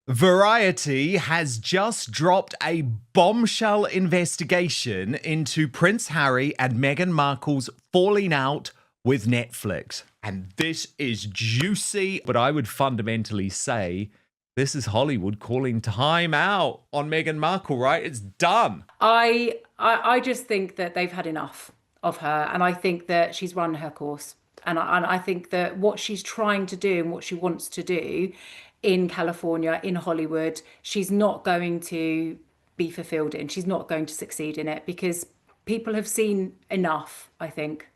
Variety has just dropped a bombshell investigation into Prince Harry and Meghan Markle's falling out with Netflix. And this is juicy, but I would fundamentally say this is Hollywood calling time out on Meghan Markle, right? It's done. I just think that they've had enough of her, and I think that she's run her course. And I think that what she's trying to do and what she wants to do in California, in Hollywood, she's not going to be fulfilled in. She's not going to succeed in it because people have seen enough, I think.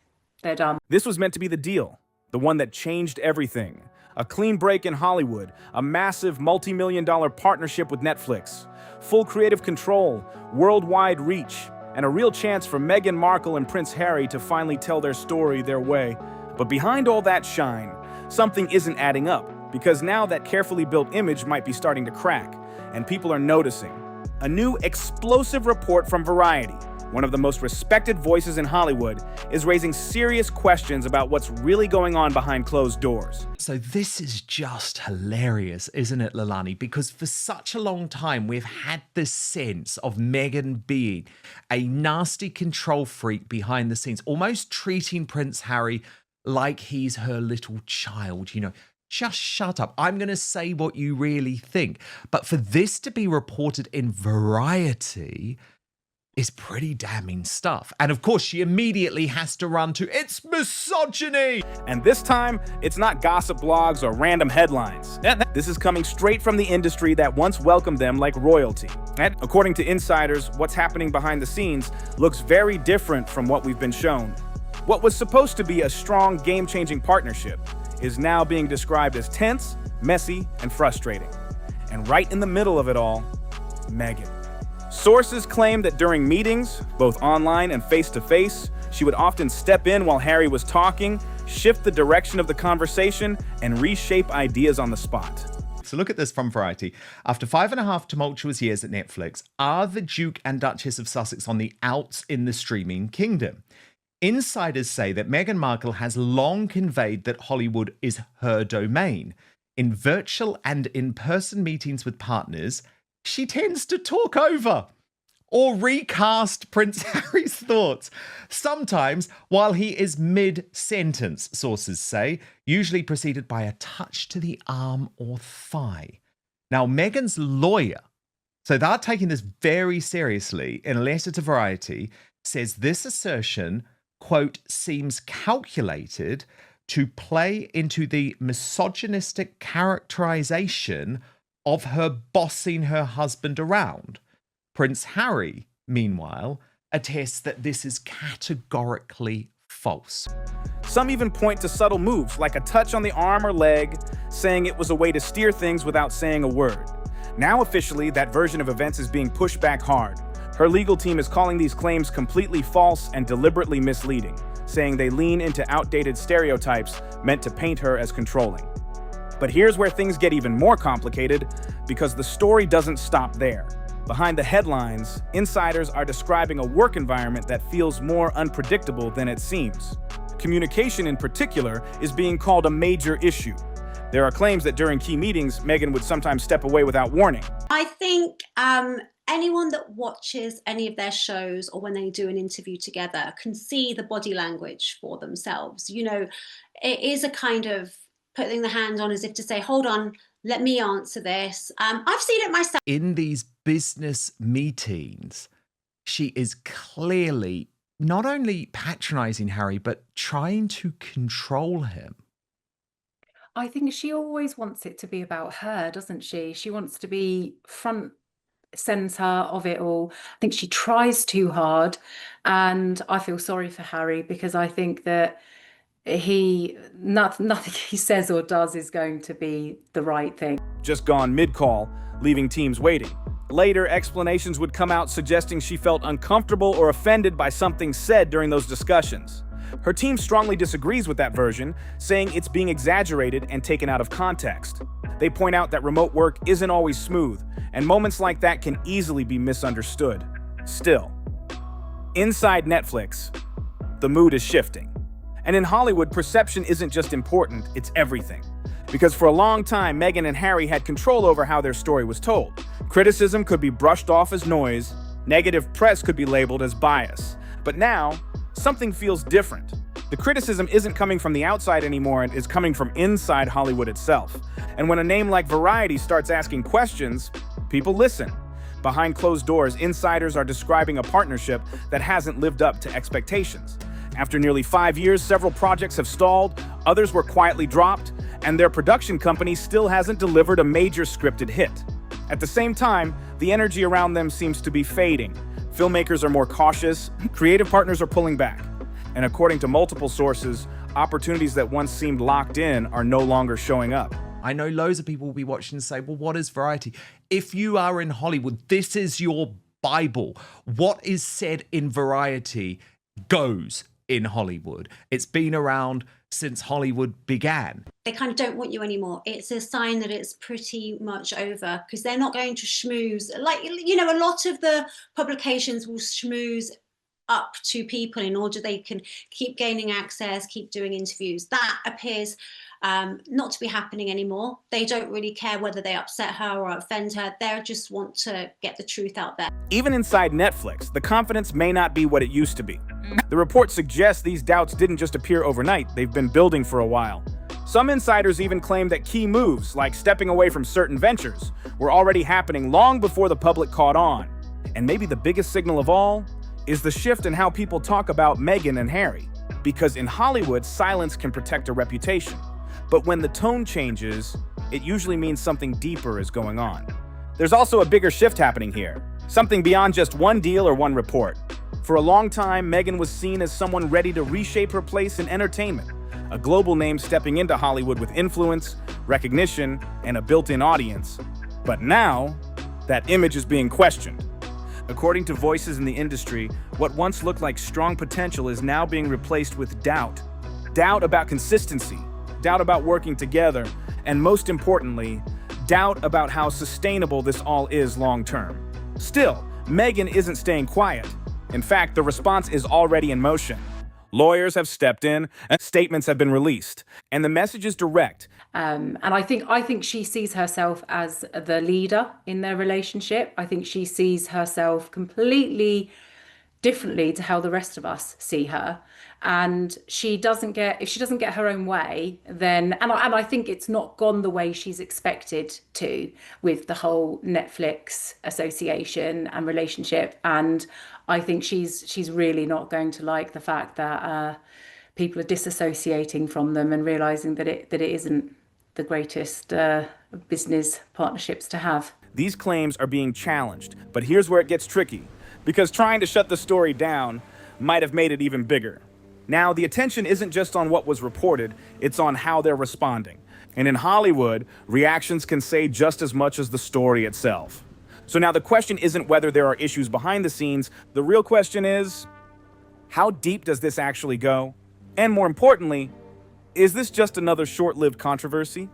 They're done. This was meant to be the deal, the one that changed everything. A clean break in Hollywood, a massive multi-million-dollar partnership with Netflix, full creative control, worldwide reach, and a real chance for Meghan Markle and Prince Harry to finally tell their story their way. But behind all that shine, something isn't adding up, because now that carefully built image might be starting to crack, and people are noticing. A new explosive report from Variety, one of the most respected voices in Hollywood, is raising serious questions about what's really going on behind closed doors. So this is just hilarious, isn't it, Lalani? Because for such a long time, we've had this sense of Meghan being a nasty control freak behind the scenes, almost treating Prince Harry like he's her little child, Just shut up. I'm going to say what you really think. But for this to be reported in Variety is pretty damning stuff. And of course, she immediately has to run to, it's misogyny! And this time, it's not gossip blogs or random headlines. This is coming straight from the industry that once welcomed them like royalty. And according to insiders, what's happening behind the scenes looks very different from what we've been shown. What was supposed to be a strong, game-changing partnership is now being described as tense, messy, and frustrating. And right in the middle of it all, Meghan. Sources claim that during meetings, both online and face-to-face, she would often step in while Harry was talking, shift the direction of the conversation, and reshape ideas on the spot. So look at this from Variety. After 5.5 tumultuous years at Netflix, are the Duke and Duchess of Sussex on the outs in the streaming kingdom? Insiders say that Meghan Markle has long conveyed that Hollywood is her domain. In virtual and in-person meetings with partners, she tends to talk over or recast Prince Harry's thoughts, sometimes while he is mid-sentence, sources say, usually preceded by a touch to the arm or thigh. Now, Meghan's lawyer, so they're taking this very seriously, in a letter to Variety, says this assertion, quote, seems calculated to play into the misogynistic characterization of her bossing her husband around. Prince Harry, meanwhile, attests that this is categorically false. Some even point to subtle moves, like a touch on the arm or leg, saying it was a way to steer things without saying a word. Now officially, that version of events is being pushed back hard. Her legal team is calling these claims completely false and deliberately misleading, saying they lean into outdated stereotypes meant to paint her as controlling. But here's where things get even more complicated, because the story doesn't stop there. Behind the headlines, insiders are describing a work environment that feels more unpredictable than it seems. Communication in particular is being called a major issue. There are claims that during key meetings, Meghan would sometimes step away without warning. I think anyone that watches any of their shows or when they do an interview together can see the body language for themselves. It is a kind of putting the hand on as if to say, hold on, let me answer this. I've seen it myself. In these business meetings, she is clearly not only patronizing Harry, but trying to control him. I think she always wants it to be about her, doesn't she? She wants to be front center of it all. I think she tries too hard, and I feel sorry for Harry because I think that nothing he says or does is going to be the right thing. Just gone mid-call, leaving teams waiting. Later, explanations would come out suggesting she felt uncomfortable or offended by something said during those discussions. Her team strongly disagrees with that version, saying it's being exaggerated and taken out of context. They point out that remote work isn't always smooth, and moments like that can easily be misunderstood. Still, inside Netflix, the mood is shifting. And in Hollywood, perception isn't just important, it's everything. Because for a long time, Meghan and Harry had control over how their story was told. Criticism could be brushed off as noise, negative press could be labeled as bias. But now, something feels different. The criticism isn't coming from the outside anymore, it is coming from inside Hollywood itself. And when a name like Variety starts asking questions, people listen. Behind closed doors, insiders are describing a partnership that hasn't lived up to expectations. After nearly 5 years, several projects have stalled, others were quietly dropped, and their production company still hasn't delivered a major scripted hit. At the same time, the energy around them seems to be fading. Filmmakers are more cautious, creative partners are pulling back. And according to multiple sources, opportunities that once seemed locked in are no longer showing up. I know loads of people will be watching and say, well, what is Variety? If you are in Hollywood, this is your Bible. What is said in Variety goes in Hollywood. It's been around since Hollywood began. They kind of don't want you anymore. It's a sign that it's pretty much over, because they're not going to schmooze. Like, you know, a lot of the publications will schmooze up to people in order they can keep gaining access, keep doing interviews. That appears not to be happening anymore. They don't really care whether they upset her or offend her. They just want to get the truth out there. Even inside Netflix, the confidence may not be what it used to be. The report suggests these doubts didn't just appear overnight, they've been building for a while. Some insiders even claim that key moves, like stepping away from certain ventures, were already happening long before the public caught on. And maybe the biggest signal of all is the shift in how people talk about Meghan and Harry. Because in Hollywood, silence can protect a reputation. But when the tone changes, it usually means something deeper is going on. There's also a bigger shift happening here, something beyond just one deal or one report. For a long time, Meghan was seen as someone ready to reshape her place in entertainment, a global name stepping into Hollywood with influence, recognition, and a built-in audience. But now, that image is being questioned. According to voices in the industry, what once looked like strong potential is now being replaced with doubt. Doubt about consistency, doubt about working together, and most importantly, doubt about how sustainable this all is long-term. Still, Meghan isn't staying quiet. In fact, the response is already in motion. Lawyers have stepped in, and statements have been released, and the message is direct. And I think she sees herself as the leader in their relationship. I think she sees herself completely differently to how the rest of us see her. And if she doesn't get her own way, then, and I think it's not gone the way she's expected to with the whole Netflix association and relationship. And I think she's really not going to like the fact that people are disassociating from them and realizing that it isn't the greatest business partnerships to have. These claims are being challenged, but here's where it gets tricky, because trying to shut the story down might have made it even bigger. Now, the attention isn't just on what was reported, it's on how they're responding. And in Hollywood, reactions can say just as much as the story itself. So now the question isn't whether there are issues behind the scenes, the real question is, how deep does this actually go? And more importantly, is this just another short-lived controversy?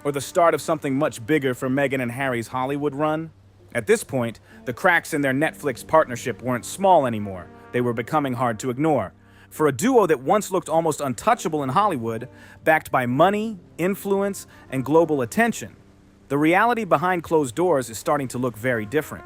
Or the start of something much bigger for Meghan and Harry's Hollywood run? At this point, the cracks in their Netflix partnership weren't small anymore. They were becoming hard to ignore. For a duo that once looked almost untouchable in Hollywood, backed by money, influence, and global attention, the reality behind closed doors is starting to look very different.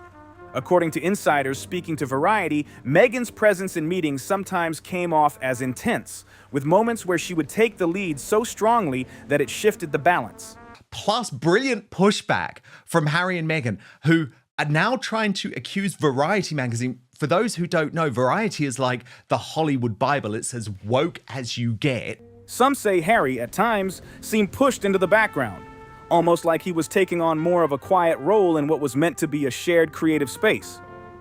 According to insiders speaking to Variety, Meghan's presence in meetings sometimes came off as intense, with moments where she would take the lead so strongly that it shifted the balance. Plus brilliant pushback from Harry and Meghan, who are now trying to accuse Variety magazine. For those who don't know, Variety is like the Hollywood Bible. It's as woke as you get. Some say Harry, at times, seemed pushed into the background, almost like he was taking on more of a quiet role in what was meant to be a shared creative space.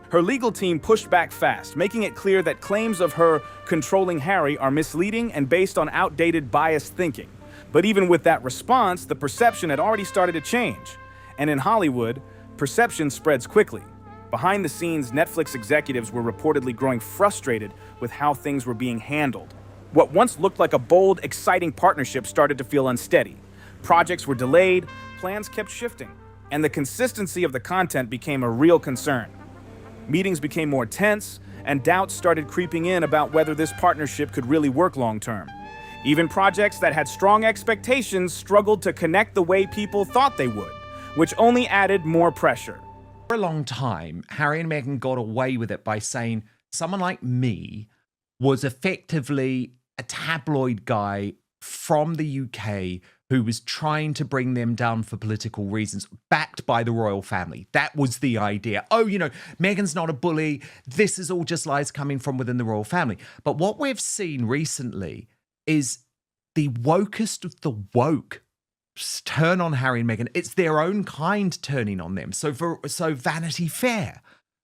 Her legal team pushed back fast, making it clear that claims of her controlling Harry are misleading and based on outdated biased thinking. But even with that response, the perception had already started to change. And in Hollywood, perception spreads quickly. Behind the scenes, Netflix executives were reportedly growing frustrated with how things were being handled. What once looked like a bold, exciting partnership started to feel unsteady. Projects were delayed, plans kept shifting, and the consistency of the content became a real concern. Meetings became more tense, and doubts started creeping in about whether this partnership could really work long-term. Even projects that had strong expectations struggled to connect the way people thought they would, which only added more pressure. For a long time, Harry and Meghan got away with it by saying someone like me was effectively a tabloid guy from the UK who was trying to bring them down for political reasons, backed by the royal family. That was the idea. Oh, Meghan's not a bully. This is all just lies coming from within the royal family. But what we've seen recently is the wokest of the woke turn on Harry and Meghan. It's their own kind turning on them. So Vanity Fair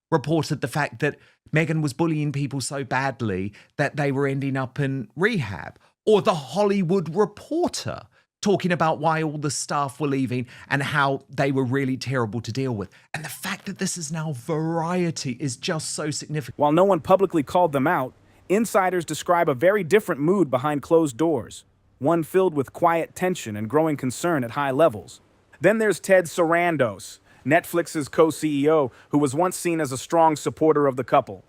reported the fact that Meghan was bullying people so badly that they were ending up in rehab. Or The Hollywood Reporter talking about why all the staff were leaving and how they were really terrible to deal with. And the fact that this is now Variety is just so significant. While no one publicly called them out, insiders describe a very different mood behind closed doors, one filled with quiet tension and growing concern at high levels. Then there's Ted Sarandos, Netflix's co-CEO, who was once seen as a strong supporter of the couple.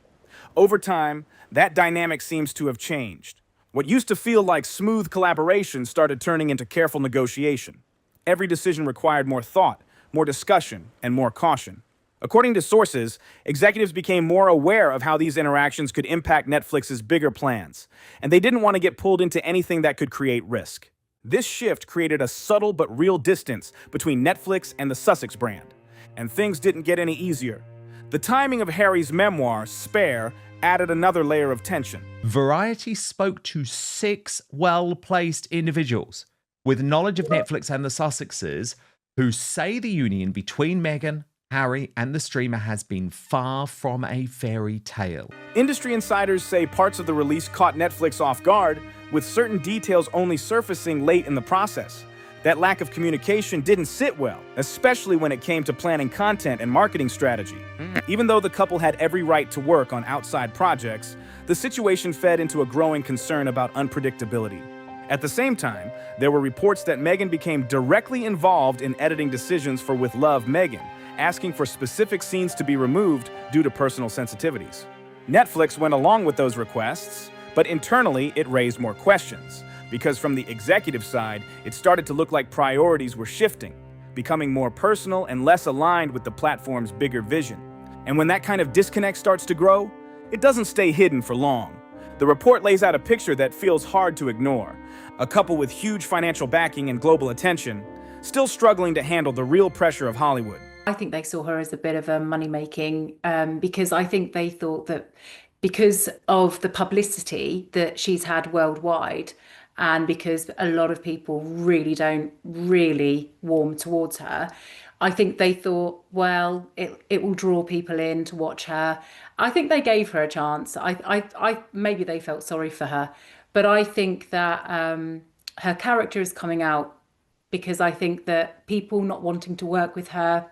Over time, that dynamic seems to have changed. What used to feel like smooth collaboration started turning into careful negotiation. Every decision required more thought, more discussion, and more caution. According to sources, executives became more aware of how these interactions could impact Netflix's bigger plans, and they didn't want to get pulled into anything that could create risk. This shift created a subtle but real distance between Netflix and the Sussex brand, and things didn't get any easier. The timing of Harry's memoir, Spare, added another layer of tension. Variety spoke to 6 well-placed individuals with knowledge of Netflix and the Sussexes who say the union between Meghan, Harry, and the streamer has been far from a fairy tale. Industry insiders say parts of the release caught Netflix off guard, with certain details only surfacing late in the process. That lack of communication didn't sit well, especially when it came to planning content and marketing strategy. Even though the couple had every right to work on outside projects, the situation fed into a growing concern about unpredictability. At the same time, there were reports that Meghan became directly involved in editing decisions for With Love, Meghan, asking for specific scenes to be removed due to personal sensitivities. Netflix went along with those requests, but internally it raised more questions, because from the executive side, it started to look like priorities were shifting, becoming more personal and less aligned with the platform's bigger vision. And when that kind of disconnect starts to grow, it doesn't stay hidden for long. The report lays out a picture that feels hard to ignore. A couple with huge financial backing and global attention, still struggling to handle the real pressure of Hollywood. I think they saw her as a bit of a money-making because I think they thought that because of the publicity that she's had worldwide, and because a lot of people don't really warm towards her, I think they thought, well, it will draw people in to watch her. I think they gave her a chance. I maybe they felt sorry for her, but I think that her character is coming out because I think that people not wanting to work with her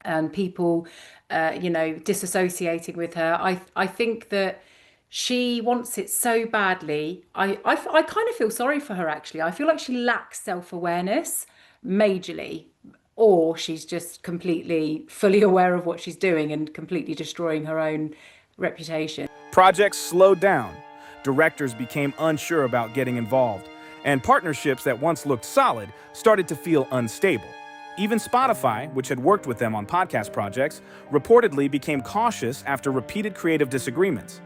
and people, disassociating with her, I think that she wants it so badly. I kind of feel sorry for her, actually. I feel like she lacks self-awareness majorly, or she's just fully aware of what she's doing and completely destroying her own reputation. Projects slowed down. Directors became unsure about getting involved, and partnerships that once looked solid started to feel unstable. Even Spotify, which had worked with them on podcast projects, reportedly became cautious after repeated creative disagreements.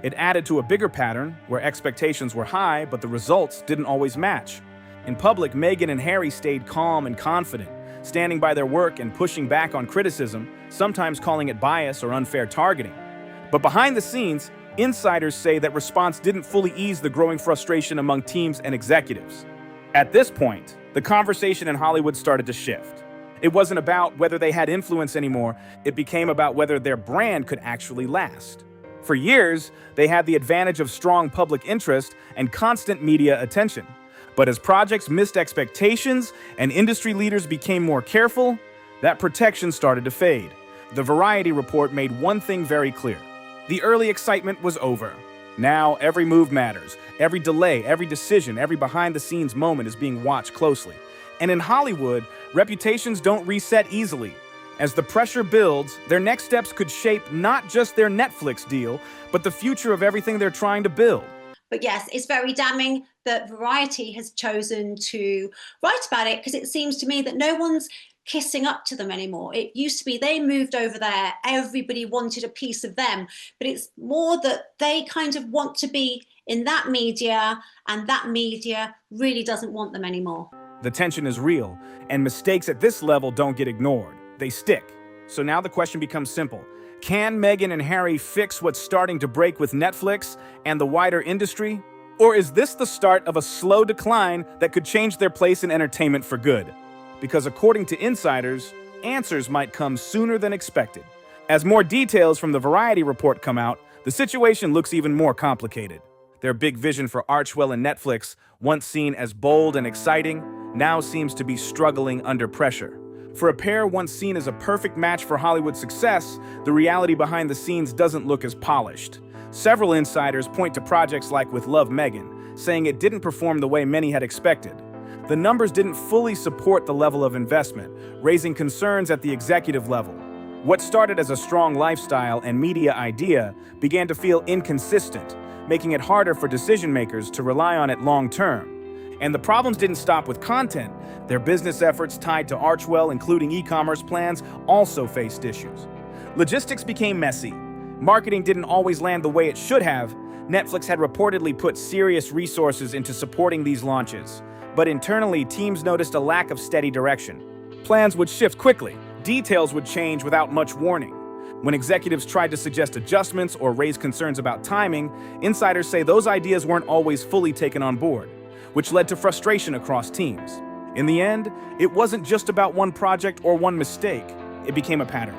It added to a bigger pattern where expectations were high, but the results didn't always match. In public, Meghan and Harry stayed calm and confident, standing by their work and pushing back on criticism, sometimes calling it bias or unfair targeting. But behind the scenes, insiders say that response didn't fully ease the growing frustration among teams and executives. At this point, the conversation in Hollywood started to shift. It wasn't about whether they had influence anymore, it became about whether their brand could actually last. For years, they had the advantage of strong public interest and constant media attention. But as projects missed expectations and industry leaders became more careful, that protection started to fade. The Variety report made one thing very clear. The early excitement was over. Now, every move matters. Every delay, every decision, every behind-the-scenes moment is being watched closely. And in Hollywood, reputations don't reset easily. As the pressure builds, their next steps could shape not just their Netflix deal, but the future of everything they're trying to build. But yes, it's very damning that Variety has chosen to write about it, because it seems to me that no one's kissing up to them anymore. It used to be they moved over there, everybody wanted a piece of them, but it's more that they kind of want to be in that media, and that media really doesn't want them anymore. The tension is real, and mistakes at this level don't get ignored. They stick. So now the question becomes simple. Can Meghan and Harry fix what's starting to break with Netflix and the wider industry? Or is this the start of a slow decline that could change their place in entertainment for good? Because according to insiders, answers might come sooner than expected. As more details from the Variety report come out, the situation looks even more complicated. Their big vision for Archwell and Netflix, once seen as bold and exciting, now seems to be struggling under pressure. For a pair once seen as a perfect match for Hollywood success, the reality behind the scenes doesn't look as polished. Several insiders point to projects like with Love Meghan, saying it didn't perform the way many had expected. The numbers didn't fully support the level of investment, raising concerns at the executive level. What started as a strong lifestyle and media idea began to feel inconsistent, making it harder for decision makers to rely on it long term. And the problems didn't stop with content. Their business efforts tied to Archwell, including e-commerce plans, also faced issues. Logistics became messy. Marketing didn't always land the way it should have. Netflix had reportedly put serious resources into supporting these launches. But internally, teams noticed a lack of steady direction. Plans would shift quickly. Details would change without much warning. When executives tried to suggest adjustments or raise concerns about timing, insiders say those ideas weren't always fully taken on board, which led to frustration across teams. In the end, it wasn't just about one project or one mistake. It became a pattern.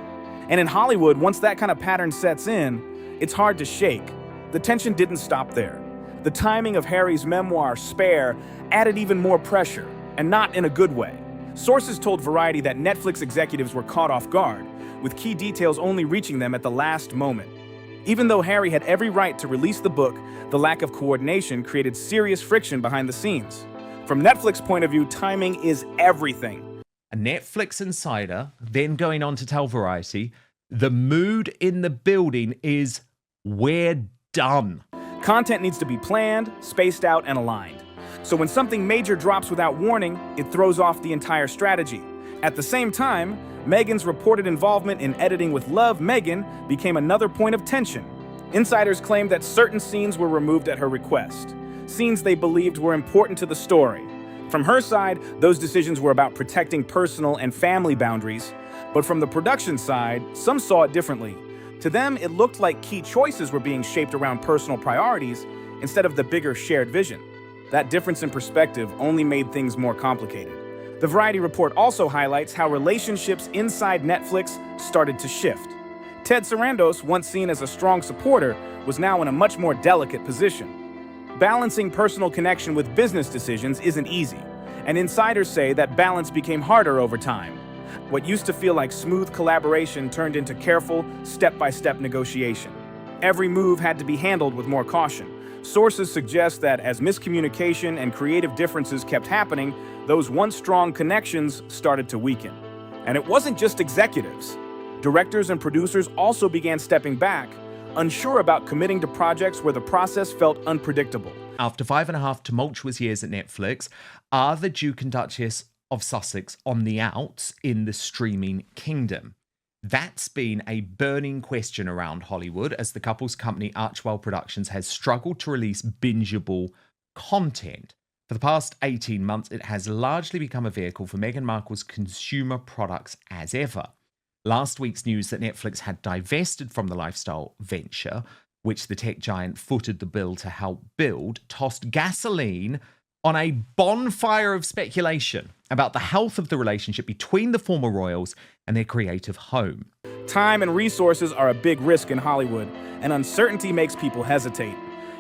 And in Hollywood, once that kind of pattern sets in, it's hard to shake. The tension didn't stop there. The timing of Harry's memoir, Spare, added even more pressure, and not in a good way. Sources told Variety that Netflix executives were caught off guard, with key details only reaching them at the last moment. Even though Harry had every right to release the book, the lack of coordination created serious friction behind the scenes. From Netflix's point of view, timing is everything. A Netflix insider then going on to tell Variety, the mood in the building is we're done. Content needs to be planned, spaced out, and aligned. So when something major drops without warning, it throws off the entire strategy. At the same time, Meghan's reported involvement in editing with Love Meghan became another point of tension. Insiders claimed that certain scenes were removed at her request, scenes they believed were important to the story. From her side, those decisions were about protecting personal and family boundaries, but from the production side, some saw it differently. To them, it looked like key choices were being shaped around personal priorities instead of the bigger shared vision. That difference in perspective only made things more complicated. The Variety report also highlights how relationships inside Netflix started to shift. Ted Sarandos, once seen as a strong supporter, was now in a much more delicate position. Balancing personal connection with business decisions isn't easy, and insiders say that balance became harder over time. What used to feel like smooth collaboration turned into careful, step-by-step negotiation. Every move had to be handled with more caution. Sources suggest that as miscommunication and creative differences kept happening, those once strong connections started to weaken. And it wasn't just executives. Directors and producers also began stepping back, unsure about committing to projects where the process felt unpredictable. After 5.5 tumultuous years at Netflix, are the Duke and Duchess of Sussex on the outs in the streaming kingdom? That's been a burning question around Hollywood as the couple's company Archwell Productions has struggled to release bingeable content. For the past 18 months, it has largely become a vehicle for Meghan Markle's consumer products as ever. Last week's news that Netflix had divested from the lifestyle venture, which the tech giant footed the bill to help build, tossed gasoline on a bonfire of speculation about the health of the relationship between the former royals and their creative home. Time and resources are a big risk in Hollywood, and uncertainty makes people hesitate.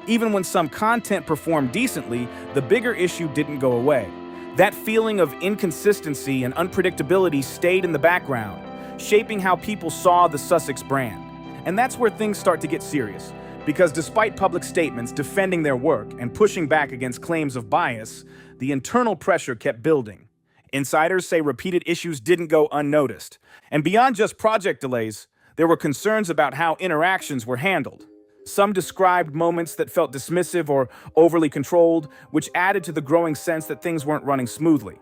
Even when some content performed decently, the bigger issue didn't go away. That feeling of inconsistency and unpredictability stayed in the background, shaping how people saw the Sussex brand. And that's where things start to get serious, because despite public statements defending their work and pushing back against claims of bias, the internal pressure kept building. Insiders say repeated issues didn't go unnoticed. And beyond just project delays, there were concerns about how interactions were handled. Some described moments that felt dismissive or overly controlled, which added to the growing sense that things weren't running smoothly.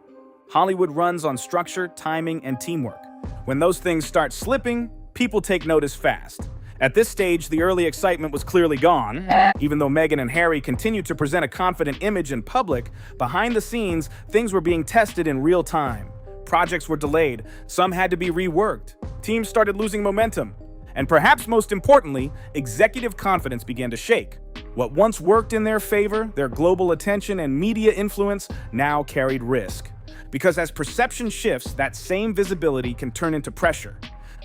Hollywood runs on structure, timing, and teamwork. When those things start slipping, people take notice fast. At this stage, the early excitement was clearly gone. Even though Meghan and Harry continued to present a confident image in public, behind the scenes, things were being tested in real time. Projects were delayed, some had to be reworked. Teams started losing momentum. And perhaps most importantly, executive confidence began to shake. What once worked in their favor, their global attention and media influence, now carried risk. Because as perception shifts, that same visibility can turn into pressure.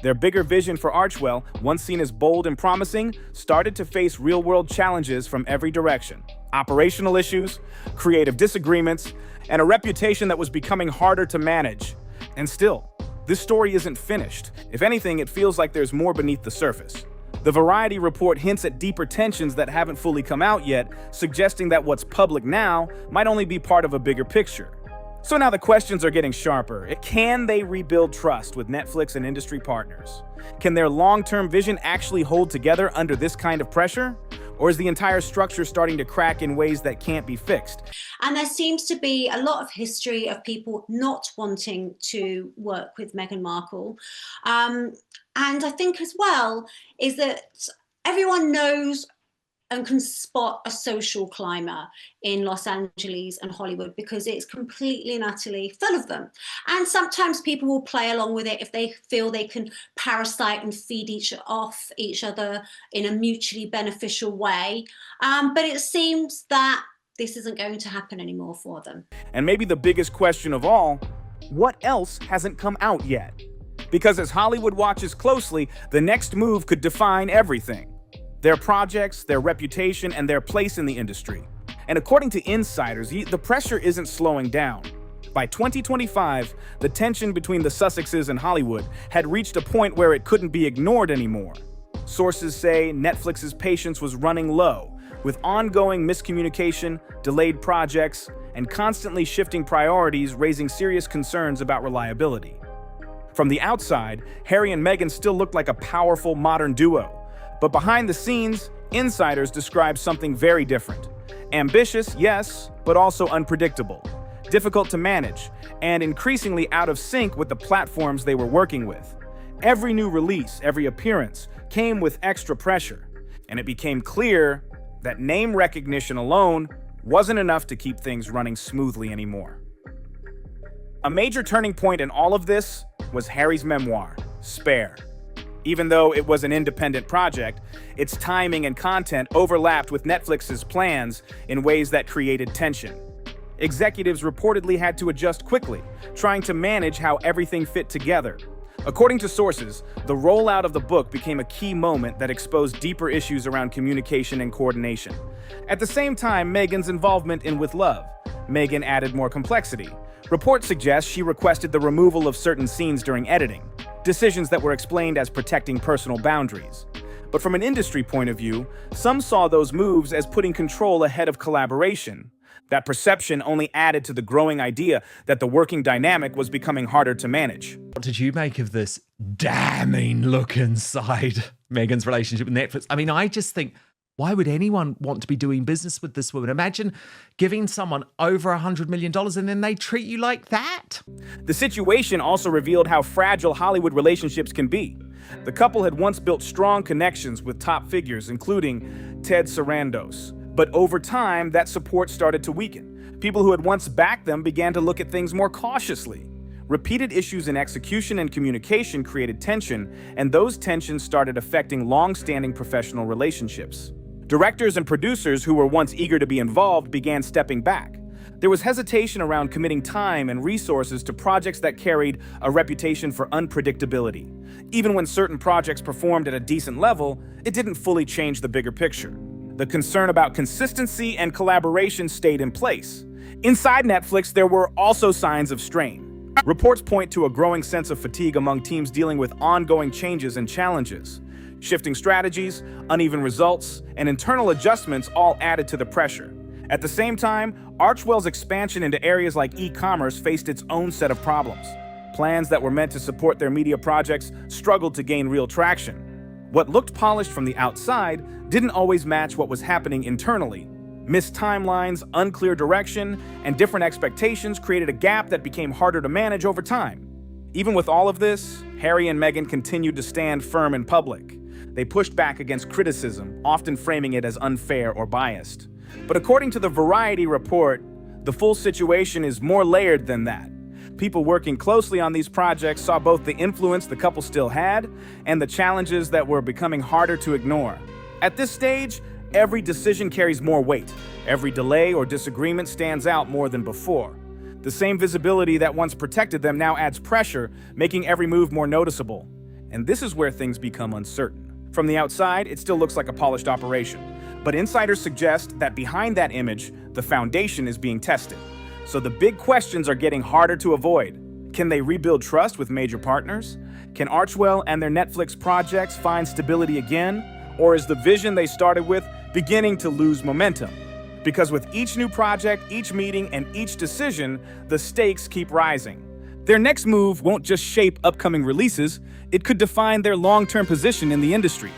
Their bigger vision for Archwell, once seen as bold and promising, started to face real-world challenges from every direction. Operational issues, creative disagreements, and a reputation that was becoming harder to manage. And still, this story isn't finished. If anything, it feels like there's more beneath the surface. The Variety report hints at deeper tensions that haven't fully come out yet, suggesting that what's public now might only be part of a bigger picture. So now the questions are getting sharper. Can they rebuild trust with Netflix and industry partners? Can their long-term vision actually hold together under this kind of pressure? Or is the entire structure starting to crack in ways that can't be fixed? And there seems to be a lot of history of people not wanting to work with Meghan Markle. And I think as well is that everyone knows and can spot a social climber in Los Angeles and Hollywood because it's completely and utterly full of them. And sometimes people will play along with it if they feel they can parasite and feed each other in a mutually beneficial way. But it seems that this isn't going to happen anymore for them. And maybe the biggest question of all, what else hasn't come out yet? Because as Hollywood watches closely, the next move could define everything. Their projects, their reputation, and their place in the industry. And according to insiders, the pressure isn't slowing down. By 2025, the tension between the Sussexes and Hollywood had reached a point where it couldn't be ignored anymore. Sources say Netflix's patience was running low, with ongoing miscommunication, delayed projects, and constantly shifting priorities raising serious concerns about reliability. From the outside, Harry and Meghan still looked like a powerful modern duo. But behind the scenes, insiders describe something very different. Ambitious, yes, but also unpredictable, difficult to manage, and increasingly out of sync with the platforms they were working with. Every new release, every appearance, came with extra pressure, and it became clear that name recognition alone wasn't enough to keep things running smoothly anymore. A major turning point in all of this was Harry's memoir, Spare. Even though it was an independent project, its timing and content overlapped with Netflix's plans in ways that created tension. Executives reportedly had to adjust quickly, trying to manage how everything fit together. According to sources, the rollout of the book became a key moment that exposed deeper issues around communication and coordination. At the same time, Meghan's involvement in With Love. Meghan added more complexity. Reports suggest she requested the removal of certain scenes during editing, decisions that were explained as protecting personal boundaries. But from an industry point of view, some saw those moves as putting control ahead of collaboration. That perception only added to the growing idea that the working dynamic was becoming harder to manage. What did you make of this damning look inside Meghan's relationship with Netflix? I mean, I just think, why would anyone want to be doing business with this woman? Imagine giving someone over $100 million and then they treat you like that. The situation also revealed how fragile Hollywood relationships can be. The couple had once built strong connections with top figures, including Ted Sarandos. But over time, that support started to weaken. People who had once backed them began to look at things more cautiously. Repeated issues in execution and communication created tension, and those tensions started affecting long-standing professional relationships. Directors and producers who were once eager to be involved began stepping back. There was hesitation around committing time and resources to projects that carried a reputation for unpredictability. Even when certain projects performed at a decent level, it didn't fully change the bigger picture. The concern about consistency and collaboration stayed in place. Inside Netflix, there were also signs of strain. Reports point to a growing sense of fatigue among teams dealing with ongoing changes and challenges. Shifting strategies, uneven results, and internal adjustments all added to the pressure. At the same time, Archwell's expansion into areas like e-commerce faced its own set of problems. Plans that were meant to support their media projects struggled to gain real traction. What looked polished from the outside didn't always match what was happening internally. Missed timelines, unclear direction, and different expectations created a gap that became harder to manage over time. Even with all of this, Harry and Meghan continued to stand firm in public. They pushed back against criticism, often framing it as unfair or biased. But according to the Variety report, the full situation is more layered than that. People working closely on these projects saw both the influence the couple still had and the challenges that were becoming harder to ignore. At this stage, every decision carries more weight. Every delay or disagreement stands out more than before. The same visibility that once protected them now adds pressure, making every move more noticeable. And this is where things become uncertain. From the outside, it still looks like a polished operation. But insiders suggest that behind that image, the foundation is being tested. So the big questions are getting harder to avoid. Can they rebuild trust with major partners? Can Archwell and their Netflix projects find stability again? Or is the vision they started with beginning to lose momentum? Because with each new project, each meeting, and each decision, the stakes keep rising. Their next move won't just shape upcoming releases, it could define their long-term position in the industry.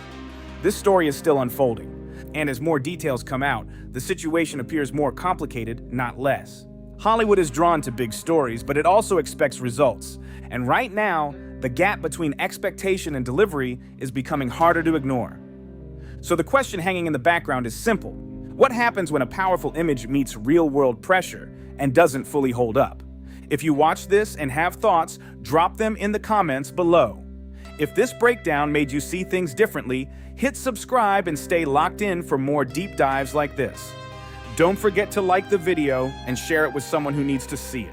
This story is still unfolding, and as more details come out, the situation appears more complicated, not less. Hollywood is drawn to big stories, but it also expects results. And right now, the gap between expectation and delivery is becoming harder to ignore. So the question hanging in the background is simple. What happens when a powerful image meets real-world pressure and doesn't fully hold up? If you watch this and have thoughts, drop them in the comments below. If this breakdown made you see things differently, hit subscribe and stay locked in for more deep dives like this. Don't forget to like the video and share it with someone who needs to see it.